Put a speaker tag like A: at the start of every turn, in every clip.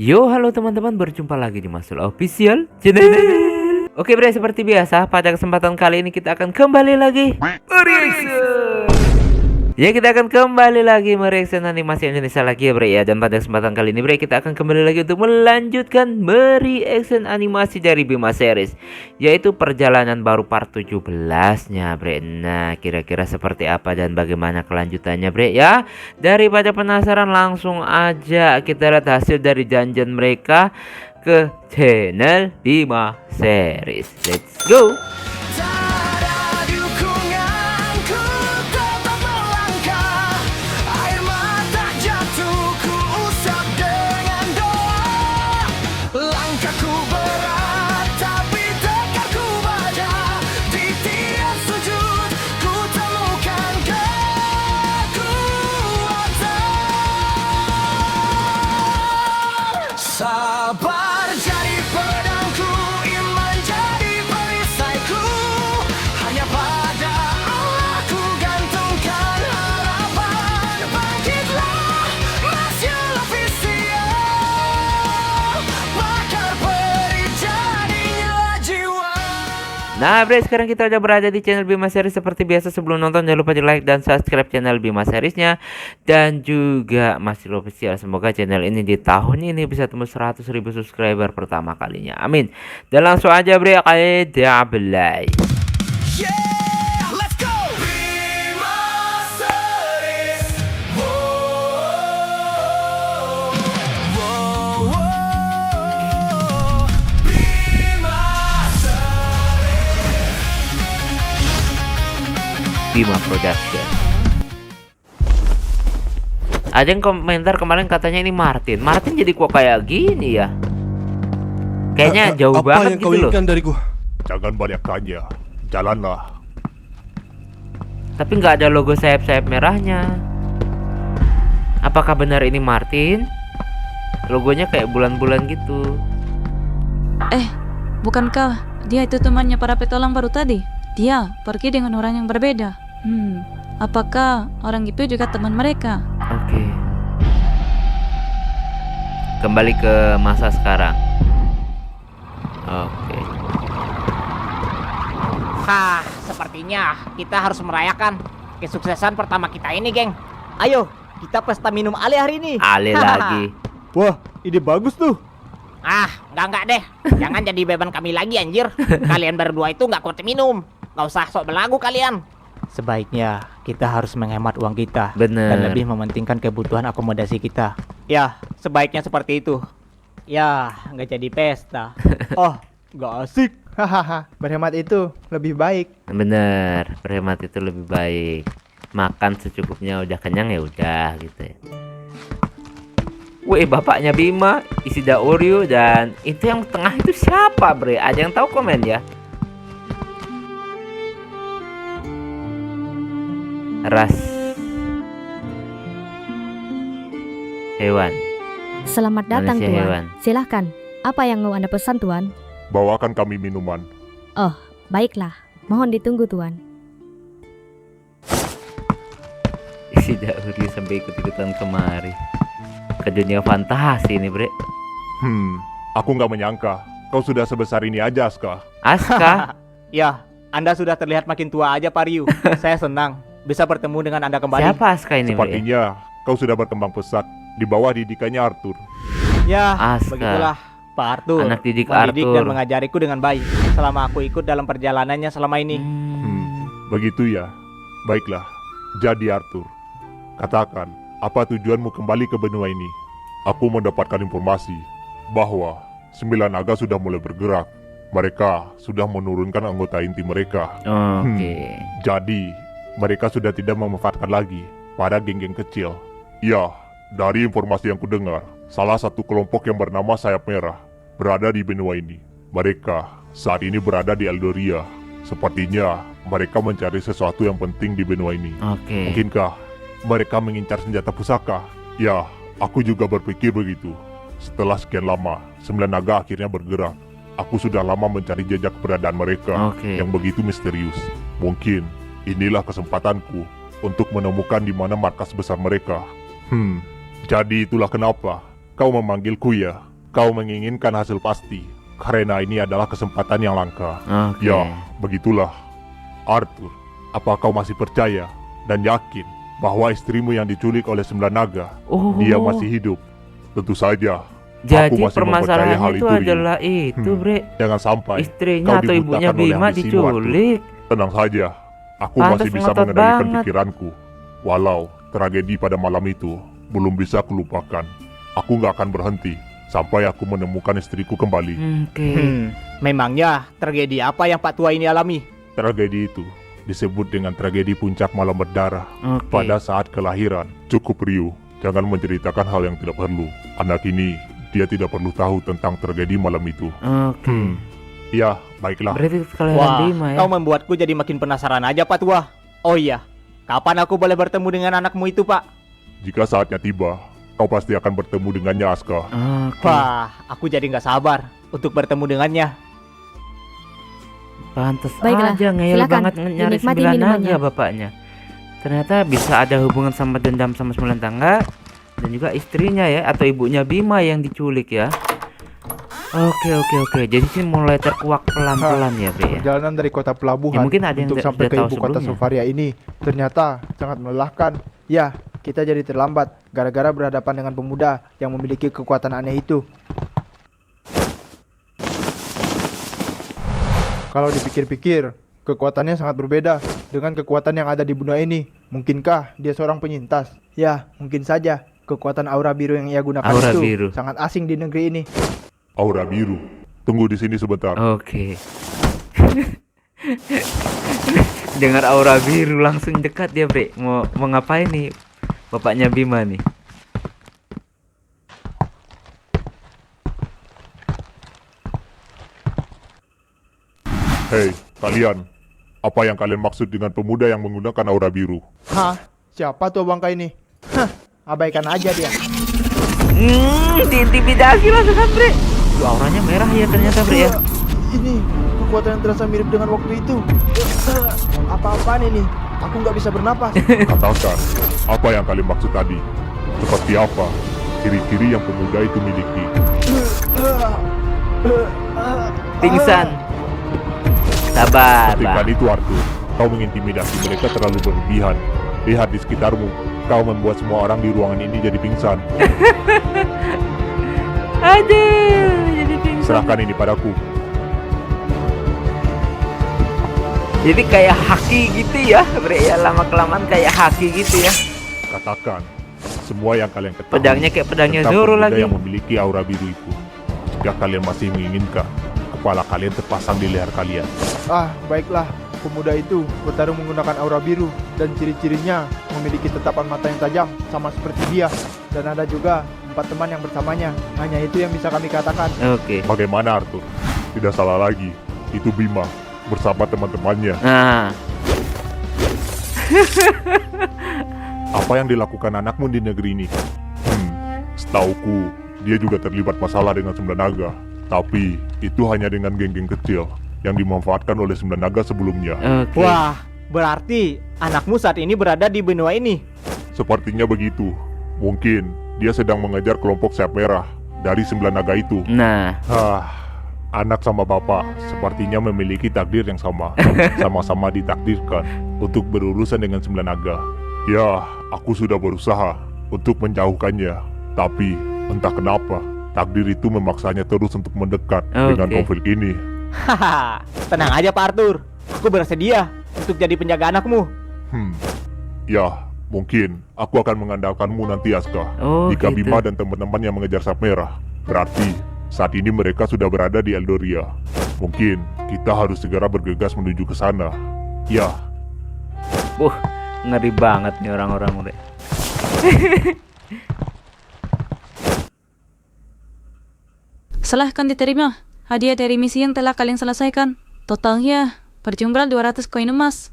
A: Yo, halo teman-teman, berjumpa lagi di Masul Official Channel. Oke bre, seperti biasa pada kesempatan kali ini kita akan kembali lagi mereaction. Ya, kita akan kembali lagi mereaction animasi Indonesia lagi ya bre ya. Dan pada kesempatan kali ini bre, kita akan kembali lagi untuk melanjutkan mereaction animasi dari Bima Series, yaitu Perjalanan Baru part 17 nya bre. Nah, kira-kira seperti apa dan bagaimana kelanjutannya bre ya. Daripada penasaran, langsung aja kita lihat hasil dari janjian mereka ke channel Bima Series. Let's go.
B: Sabar jadi pedangku, iman jadi perisaiku. Hanya pada Allah ku gantungkan harapan. Bangkitlah Masyul Official, bakar peri jadinya jiwa.
A: Nah bre, sekarang kita udah berada di channel Bima Series. Seperti biasa sebelum nonton jangan lupa di like dan subscribe channel Bima Seriesnya dan juga Masyul Official. Semoga channel ini di tahun ini bisa tembus 100.000 subscriber pertama kalinya, amin. Dan langsung aja bre, kita mulai.
B: Yeah, let's go. Bima Series. Whoa, whoa, whoa. Bima Series.
A: Bima Production. Ada yang komentar kemarin katanya ini Martin jadi kok kayak gini ya. Kayaknya jauh
C: apa
A: banget
C: yang kau
A: gitu loh.
C: inginkan dariku?
D: Jangan banyak tanya, jalanlah.
A: Tapi nggak ada logo sayap-sayap merahnya. Apakah benar ini Martin? Logonya kayak bulan-bulan gitu.
E: Bukankah dia itu temannya para petualang baru tadi? Dia pergi dengan orang yang berbeda. Apakah orang itu juga teman mereka?
A: Oke. Kembali ke masa sekarang. Oke.
F: Hah, sepertinya kita harus merayakan kesuksesan pertama kita ini, geng. Ayo, kita pesta minum ale hari ini.
A: Ale lagi.
C: Wah, ide bagus tuh.
F: Enggak deh. Jangan jadi beban kami lagi, anjir. Kalian berdua itu nggak kuat minum. Nggak usah sok belagu kalian. Sebaiknya kita harus menghemat uang kita
A: Bener.
F: dan lebih mementingkan kebutuhan akomodasi kita. Ya, sebaiknya seperti itu. Ya, nggak jadi pesta.
C: Oh, nggak asik. Hahaha, berhemat itu lebih baik.
A: Bener, berhemat itu lebih baik. Makan secukupnya, udah kenyang ya udah gitu ya. Wih, bapaknya Bima, Isida Oreo, dan itu yang tengah itu siapa bre? Ada yang tahu komen ya? Ras hewan.
G: Selamat datang
A: Manusia
G: Tuan.
A: hewan.
G: Silahkan. Apa yang mau Anda pesan Tuan?
D: Bawakan kami minuman.
G: Oh, baiklah. Mohon ditunggu Tuan.
A: Isida Oreo sampai ikut-ikutan kemari ke dunia fantasi ini bre.
D: Aku nggak menyangka kau sudah sebesar ini aja, Aska.
A: Aska.
F: Ya, Anda sudah terlihat makin tua aja, Pak Ryu. Saya senang bisa bertemu dengan Anda kembali.
A: Siapa Aska ini bre?
D: Sepertinya kau sudah berkembang pesat di bawah didikannya Arthur.
F: Ya,
A: Aska.
F: begitulah Pak Arthur.
A: Anak didik
F: mendidik
A: Arthur.
F: dan mengajariku dengan baik selama aku ikut dalam perjalanannya selama ini.
D: Begitu ya. Baiklah, jadi Arthur. Katakan, apa tujuanmu kembali ke benua ini? Aku mendapatkan informasi bahwa 9 naga sudah mulai bergerak. Mereka sudah menurunkan anggota inti mereka.
A: Oke.
D: Jadi, mereka sudah tidak memanfaatkan lagi pada geng-geng kecil. Ya, dari informasi yang kudengar, salah satu kelompok yang bernama Sayap Merah berada di benua ini. Mereka saat ini berada di Eldoria. Sepertinya mereka mencari sesuatu yang penting di benua ini.
A: Oke.
D: Mungkinkah mereka mengincar senjata pusaka? Ya, aku juga berpikir begitu. Setelah sekian lama, 9 naga akhirnya bergerak. Aku sudah lama mencari jejak keberadaan mereka yang begitu misterius. Mungkin inilah kesempatanku untuk menemukan di mana markas besar mereka. Jadi itulah kenapa kau memanggilku ya. kau menginginkan hasil pasti, karena ini adalah kesempatan yang langka.
A: Oke.
D: Ya, begitulah. Arthur, apa kau masih percaya dan yakin bahwa istrimu yang diculik oleh 9 naga,
A: Oh.
D: dia masih hidup? Tentu saja.
A: Jadi
D: aku masih mempercayai hal
A: permasalahannya itu
D: itu, Rio.
A: adalah itu, Bre.
D: Jangan sampai
A: Istrinya
D: kau
A: atau ibunya
D: dibutakan oleh
A: Bima
D: ambisimu, Arthur.
A: diculik.
D: Tenang saja, aku
A: Pantas
D: masih bisa
A: ngotot
D: mengendalikan
A: banget.
D: pikiranku. Walau tragedi pada malam itu belum bisa kulupakan, aku nggak akan berhenti sampai aku menemukan istriku kembali.
A: Oke.
F: Memangnya tragedi apa yang Pak Tua ini alami?
D: Tragedi itu disebut dengan tragedi puncak malam berdarah.
A: Oke.
D: Pada saat kelahiran, cukup Rio, jangan menceritakan hal yang tidak perlu. Anak ini, dia tidak perlu tahu tentang tragedi malam itu.
A: Oke.
D: Ya, baiklah.
A: Berarti kelahiran
F: Wah,
A: Bima ya.
F: kau membuatku jadi makin penasaran aja Pak Tua. Oh iya, kapan aku boleh bertemu dengan anakmu itu Pak?
D: Jika saatnya tiba, kau pasti akan bertemu dengannya, Aska.
A: Oke.
F: Wah, aku jadi nggak sabar untuk bertemu dengannya.
A: Pantes
G: Baiklah,
A: aja ngeyel
G: silakan
A: banget nyari
G: dinikmati
A: 9
G: minumannya.
A: naga bapaknya. Ternyata bisa ada hubungan sama dendam sama 9 tangga dan juga istrinya ya atau ibunya Bima yang diculik ya. Oke. Jadi sih mulai terkuak pelan-pelan ya, Bre ya.
C: Perjalanan dari kota pelabuhan
A: Ya, mungkin ada yang
C: untuk
A: tidak-
C: sampai
A: tidak
C: ke
A: tahu
C: ibu kota
A: sebelumnya.
C: Sofaria ini ternyata sangat melelahkan. Ya, kita jadi terlambat gara-gara berhadapan dengan pemuda yang memiliki kekuatan aneh itu. Kalau dipikir-pikir, kekuatannya sangat berbeda dengan kekuatan yang ada di benua ini. Mungkinkah dia seorang penyintas? Ya, mungkin saja. Kekuatan aura biru yang ia gunakan
A: Aura
C: itu
A: biru.
C: sangat asing di negeri ini.
D: Aura biru. Tunggu di sini sebentar.
A: Oke. Dengar aura biru langsung dekat dia, Bre. Mau ngapain nih bapaknya Bima nih?
D: Hei, kalian. Apa yang kalian maksud dengan pemuda yang menggunakan aura biru?
C: Hah? Siapa tuh bangka ini? Hah, abaikan aja dia.
A: Diintimidasi langsung kan, Bre. Duh, auranya merah ya ternyata, Bre ya.
C: Ini kekuatan yang terasa mirip dengan waktu itu. Apa-apaan ini? Aku nggak bisa bernapas.
D: Katakan, apa yang kalian maksud tadi? Seperti apa ciri-ciri yang pemuda itu miliki?
A: Pingsan. Sabar,
D: Hentikan
A: Bang.
D: itu, Arthur. Kau mengintimidasi mereka terlalu berlebihan. Lihat di sekitarmu. Kau membuat semua orang di ruangan ini jadi pingsan.
A: Aduh, jadi pingsan.
D: Serahkan ini padaku.
A: Jadi kayak haki gitu ya, Bre ya, lama-kelamaan kayak haki gitu ya.
D: Katakan, semua yang kalian ketahui
A: Pedangnya kayak pedangnya
D: tentang
A: Zoro
D: pemuda
A: lagi.
D: yang memiliki aura biru itu. Jika kalian masih menginginkan, kepala kalian terpasang di leher kalian.
C: Ah, baiklah. Pemuda itu bertarung menggunakan aura biru dan ciri-cirinya memiliki tatapan mata yang tajam sama seperti dia. Dan ada juga 4 teman yang bersamanya. Hanya itu yang bisa kami katakan.
A: Oke.
D: Bagaimana, Arthur? Tidak salah lagi. Itu Bima bersama teman-temannya.
A: Nah,
D: Apa yang dilakukan anakmu di negeri ini? Setauku, dia juga terlibat masalah dengan 9 naga. Tapi, itu hanya dengan geng-geng kecil yang dimanfaatkan oleh 9 naga sebelumnya.
A: oke.
F: Wah, berarti anakmu saat ini berada di benua ini.
D: Sepertinya begitu. Mungkin dia sedang mengejar kelompok sayap merah dari 9 naga itu.
A: Nah,
D: Anak sama bapak sepertinya memiliki takdir yang sama. Sama-sama ditakdirkan untuk berurusan dengan 9 naga. Ya, aku sudah berusaha untuk menjauhkannya. Tapi, entah kenapa, takdir itu memaksanya terus untuk mendekat dengan
A: Oke.
D: konflik ini.
F: Haha, tenang aja Pak Arthur. Aku bersedia untuk jadi penjaga anakmu.
D: Ya, mungkin aku akan mengandalkanmu nanti, Aska.
A: Oh,
D: Jika
A: gitu.
D: Bima dan teman-teman yang mengejar sayap merah, berarti saat ini mereka sudah berada di Eldoria. Mungkin kita harus segera bergegas menuju ke sana. Ya,
A: ngeri banget nih orang-orang, Bre.
E: Silahkan diterima hadiah dari misi yang telah kalian selesaikan. Totalnya berjumlah 200 koin emas.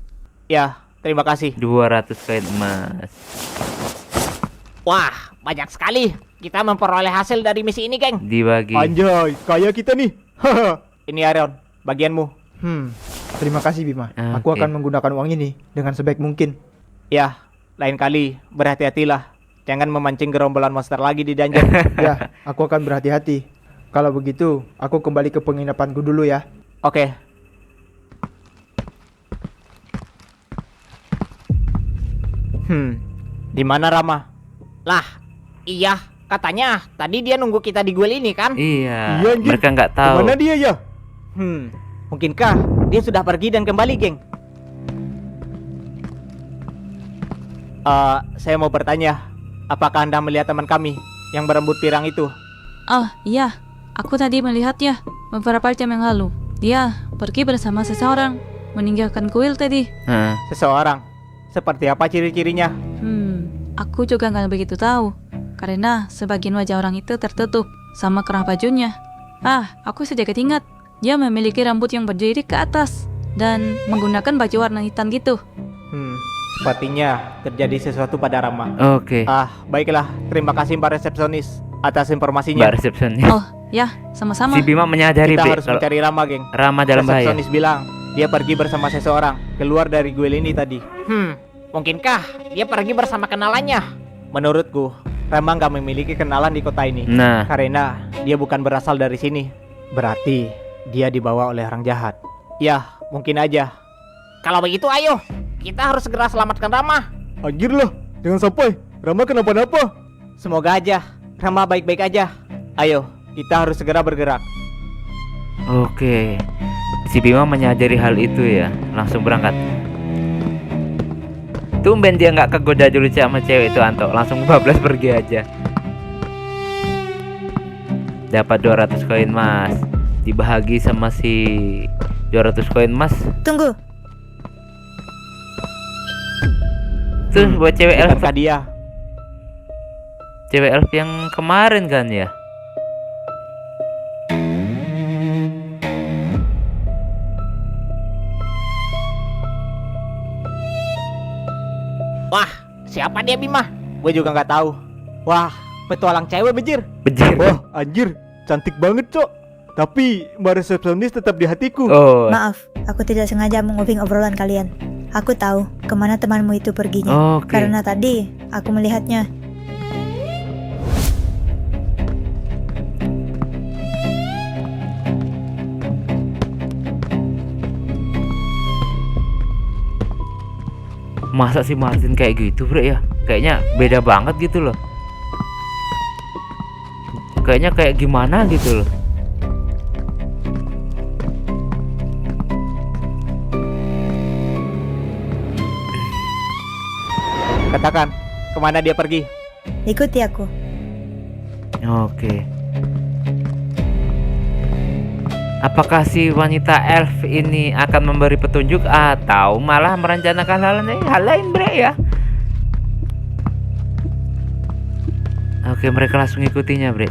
F: Ya, terima kasih.
A: 200 koin emas.
F: Wah, banyak sekali. Kita memperoleh hasil dari misi ini, geng.
A: Dibagi.
C: Anjay, kaya kita nih.
F: Ini Arion, bagianmu.
C: Terima kasih Bima. Aku
A: Oke.
C: akan menggunakan uang ini dengan sebaik mungkin.
F: Ya, lain kali berhati-hatilah. Jangan memancing gerombolan monster lagi di dungeon.
C: Ya, aku akan berhati-hati. Kalau begitu, aku kembali ke penginapanku dulu ya.
F: Oke. Di mana Rama? Lah, iya, katanya tadi dia nunggu kita di guel ini kan?
A: Iya,
C: Iya, anjir.
A: mereka nggak tahu.
C: Kemana dia ya?
F: Mungkinkah dia sudah pergi dan kembali, geng? Saya mau bertanya, apakah Anda melihat teman kami yang berambut pirang itu?
E: Oh, iya. Aku tadi melihatnya beberapa jam yang lalu. Dia pergi bersama seseorang, meninggalkan kuil tadi.
A: Heeh.
F: Seseorang. Seperti apa ciri-cirinya?
E: Aku juga nggak begitu tahu. Karena sebagian wajah orang itu tertutup sama kerah bajunya. Aku sedikit ingat. Dia memiliki rambut yang berdiri ke atas dan menggunakan baju warna hitam gitu.
F: Sepertinya terjadi sesuatu pada Rama.
A: Oke.
F: Baiklah. Terima kasih Mbak Resepsionis atas informasinya.
A: Mbak resepsionis.
E: Oh, ya, sama-sama.
A: Si Bima menyadari
F: Kita
A: Bre,
F: harus
A: kalau
F: mencari Rama, geng.
A: Rama dalam bahaya.
F: Resepsionis bilang dia pergi bersama seseorang keluar dari guil ini tadi. Mungkinkah dia pergi bersama kenalannya? Menurutku, Rama nggak memiliki kenalan di kota ini.
A: Nah,
F: Karena dia bukan berasal dari sini. Berarti dia dibawa oleh orang jahat. Ya, mungkin aja. Kalau begitu ayo, kita harus segera selamatkan Rama.
C: Anjir lah, jangan sampai Rama kenapa-napa.
F: Semoga aja Rama baik-baik aja. Ayo, kita harus segera bergerak.
A: oke. Si Bima menyadari hal itu ya, langsung berangkat. Tumben dia nggak kegoda dulu sama cewek itu, Anto. Langsung bablas pergi aja. Dapat 200 koin mas. Dibahagi sama si 200 koin mas.
H: Tunggu,
A: Tuh buat cewek elf.
F: Bukankah dia?
A: Cewek elf yang kemarin kan ya.
F: Wah, siapa dia Bima? Gue juga nggak tahu. Wah, petualang cewek bejir.
A: Bejir.
C: Wah, anjir, cantik banget, Cok. Tapi Mbak resepsionis tetap di hatiku.
A: Oh.
H: maaf, aku tidak sengaja menguping obrolan kalian. Aku tahu kemana temanmu itu perginya.
A: Oke.
H: Karena tadi aku melihatnya.
A: Masa si Martin kayak gitu bro ya? Kayaknya beda banget gitu loh. Kayaknya kayak gimana gitu loh.
F: Katakan, kemana dia pergi?
H: Ikuti aku.
A: Oke. Apakah si wanita elf ini akan memberi petunjuk atau malah merencanakan hal lain bre ya? Oke, mereka langsung ngikutinya bre.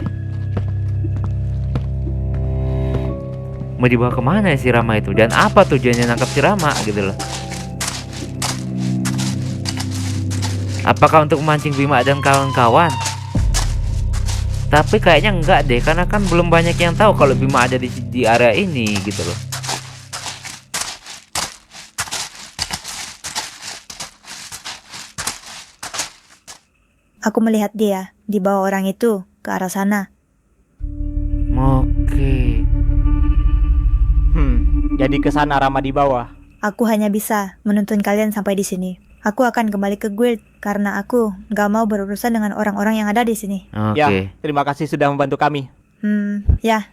A: Mau dibawa kemana ya si Rama itu? Dan apa tujuannya nangkap si Rama gitu loh? Apakah untuk memancing Bima dan kawan-kawan? Tapi kayaknya enggak deh, karena kan belum banyak yang tahu kalau Bima ada di area ini gitu loh.
H: Aku melihat dia dibawa orang itu ke arah sana.
A: Oke.
F: Jadi ke sana Rama di bawah.
H: Aku hanya bisa menuntun kalian sampai di sini. Aku akan kembali ke guild karena aku gak mau berurusan dengan orang-orang yang ada di sini.
A: Oke.
F: Ya, terima kasih sudah membantu kami.
H: Ya.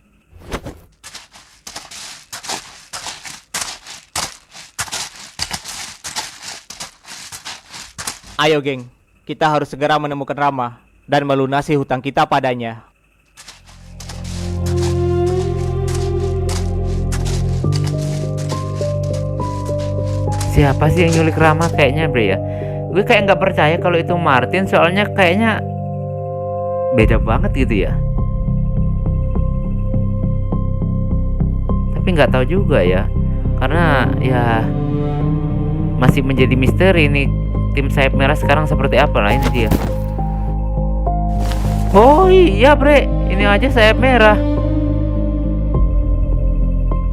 F: Ayo geng, kita harus segera menemukan Rama dan melunasi hutang kita padanya.
A: Siapa sih yang nyulik Rama kayaknya bre ya? Gue kayak nggak percaya kalau itu Martin, soalnya kayaknya beda banget gitu ya. Tapi nggak tahu juga ya, karena ya masih menjadi misteri nih tim sayap merah sekarang seperti apa lah ini dia. Oh iya bre, ini aja sayap merah.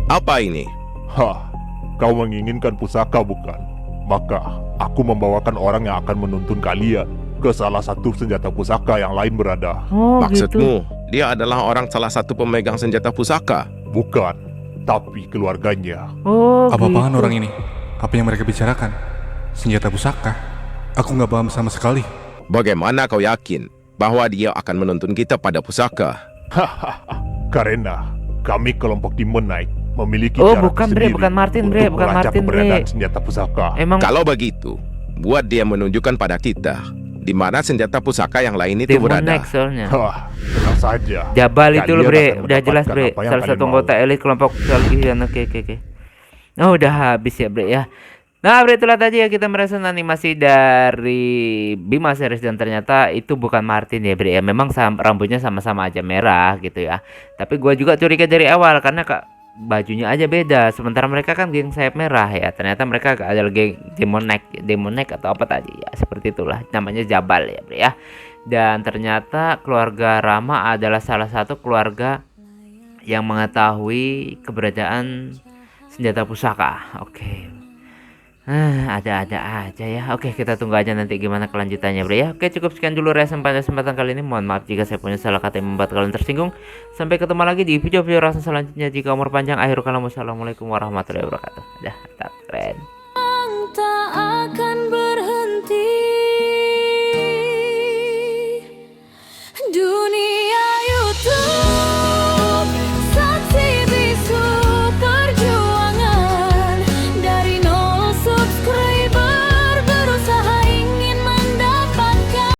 I: Apa ini?
D: Hah, kau menginginkan pusaka bukan? Maka aku membawakan orang yang akan menuntun kalian ke salah satu senjata pusaka yang lain berada.
A: Oh
I: Maksudmu,
A: gitu.
I: dia adalah salah satu pemegang senjata pusaka.
D: Bukan, tapi keluarganya.
A: Oh,
J: Apa-apaan
A: gitu.
J: orang ini? Apa yang mereka bicarakan? Senjata pusaka? Aku nggak paham sama sekali.
I: Bagaimana kau yakin bahwa dia akan menuntun kita pada pusaka?
D: Karena kami kelompok Demon Knight memiliki
A: Oh,
D: cara
A: bukan, Bre,
D: tersendiri
A: bukan Martin, Bre,
D: untuk
A: bukan
D: melacak
A: Martin, Bre.
D: keberadaan senjata pusaka.
A: Emang
I: Kalau begitu, buat dia menunjukkan pada kita di mana senjata pusaka yang lain itu
A: Demon
I: berada.
A: Knight soalnya.
D: Hah, tenang saja.
A: Jabal itu loh,
D: Kalian
A: Bre.
D: akan
A: Udah jelas,
D: mendapatkan
A: Bre.
D: apa yang
A: Salah
D: kalian
A: satu
D: mau.
A: anggota elit kelompok Salgian. Oke. Oh, udah habis ya, Bre ya. Nah, Bre, itulah tadi ya kita merasakan animasi dari Bima series dan ternyata itu bukan Martin ya, Bre ya. Memang rambutnya sama-sama aja merah gitu ya. Tapi gua juga curiga dari awal karena bajunya aja beda. Sementara mereka kan geng sayap merah ya. Ternyata mereka adalah geng Demon Knight atau apa tadi ya. Seperti itulah namanya Jabal ya, Bre ya. Dan ternyata keluarga Rama adalah salah satu keluarga yang mengetahui keberadaan senjata pusaka. Oke. Ada-ada aja ya. Oke, kita tunggu aja nanti gimana kelanjutannya, Bre ya. Oke, cukup sekian dulu reaction pada kesempatan kali ini. Mohon maaf jika saya punya salah kata yang membuat kalian tersinggung. Sampai ketemu lagi di video-video reaction selanjutnya. Jika umur panjang, akhir kalam. Wassalamualaikum warahmatullahi wabarakatuh. Dah.